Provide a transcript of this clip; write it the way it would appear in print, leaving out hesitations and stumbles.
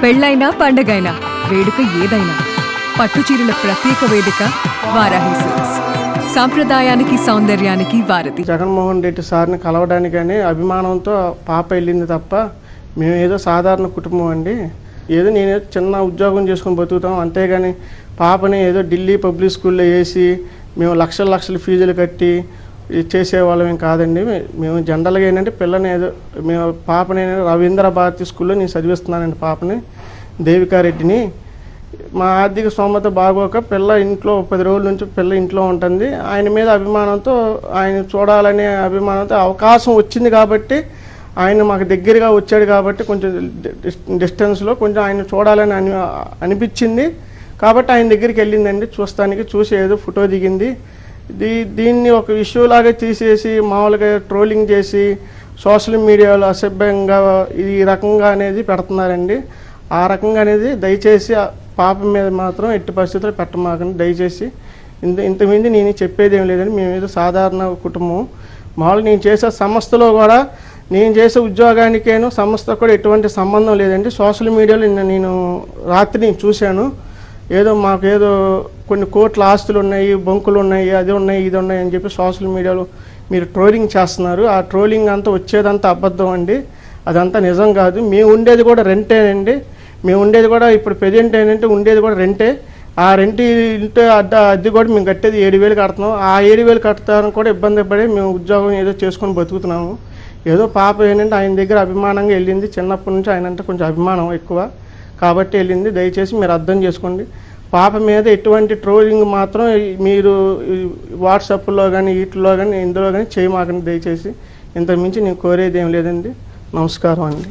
పెళ్ళైనా పండగైనా వేడుక ఏదైనా పట్టుచీరల ప్రత్యేక వేదిక వారాహి సిల్క్స్. సాంప్రదాయానికి సౌందర్యానికి వారధి. జగన్మోహన్ రెడ్డి సార్ని కలవడానికని అభిమానంతో పాప వెళ్ళింది తప్ప మేము ఏదో సాధారణ కుటుంబం అండి. ఏదో నేను చిన్న ఉద్యోగం చేసుకొని బతుకుతాం, అంతేగాని పాపని ఏదో ఢిల్లీ పబ్లిక్ స్కూల్లో వేసి మేము లక్షల ఫీజులు కట్టి చేసేవాళ్ళం ఏం కాదండి. మేము జనరల్గా ఏంటంటే పిల్లని ఏదో మేము పాపని రవీంద్ర భారతి స్కూల్లో నేను చదివిస్తున్నానండి. పాపని దేవికారెడ్డిని మా ఆర్థిక స్తోమత బాగోక పిల్ల ఇంట్లో 10 రోజుల నుంచి పిల్ల ఇంట్లో ఉంటుంది. ఆయన మీద అభిమానంతో ఆయన చూడాలనే అభిమానంతో అవకాశం వచ్చింది కాబట్టి ఆయన మాకు దగ్గరగా వచ్చాడు కాబట్టి కొంచెం డిస్టెన్స్లో కొంచెం ఆయన చూడాలని అనిపించింది కాబట్టి ఆయన దగ్గరికి వెళ్ళిందండి. చూస్తానికి చూసి ఏదో ఫోటో దిగింది. దీన్ని ఒక ఇష్యూ లాగా తీసేసి మామూలుగా ట్రోలింగ్ చేసి సోషల్ మీడియాలో అసభ్యంగా ఈ రకంగా అనేది పెడుతున్నారండి. ఆ రకంగా అనేది దయచేసి పాప మీద మాత్రం ఎట్టి పరిస్థితుల్లో పెట్టమాకండి దయచేసి. ఇంతమంది నేను చెప్పేది ఏం లేదండి. మేము ఏదో సాధారణ కుటుంబం. మామూలుగా నేను చేసే సంస్థలో కూడా నేను చేసే ఉద్యోగానికేను సంస్థ కూడా ఎటువంటి సంబంధం లేదండి. సోషల్ మీడియాలో నేను రాత్రి చూశాను. ఏదో మాకేదో కొన్ని కోట్ల ఆస్తులు ఉన్నాయి, బంకులు ఉన్నాయి, అది ఉన్నాయి ఇది ఉన్నాయి అని చెప్పి సోషల్ మీడియాలో మీరు ట్రోలింగ్ చేస్తున్నారు. ఆ ట్రోలింగ్ అంతా వచ్చేదంతా అబద్ధం అండి, అదంతా నిజం కాదు. మేము ఉండేది కూడా రెంటేనండి. మేము ఉండేది కూడా ఇప్పుడు ప్రెజెంట్ ఏంటంటే ఉండేది కూడా రెంటే. ఆ రెంట్ ఇంటి అద్దె కూడా మేము కట్టేది 7,000 కడుతున్నాం. ఆ 7,000 కడతానికి కూడా ఇబ్బంది పడి మేము ఉద్యోగం ఏదో చేసుకొని బతుకుతున్నాము. ఏదో పాప ఏంటంటే ఆయన దగ్గర అభిమానంగా వెళ్ళింది. చిన్నప్పటి నుంచి ఆయన అంటే కొంచెం అభిమానం ఎక్కువ కాబట్టి వెళ్ళింది. దయచేసి మీరు అర్థం చేసుకోండి. పాప మీద ఎటువంటి ట్రోలింగ్ మాత్రం మీరు వాట్సాప్లో కానీ వీటిలో కానీ ఇందులో కానీ చేయమాకండి దయచేసి. ఇంతకుమించి నేను కోరేది ఏం లేదండి. నమస్కారం అండి.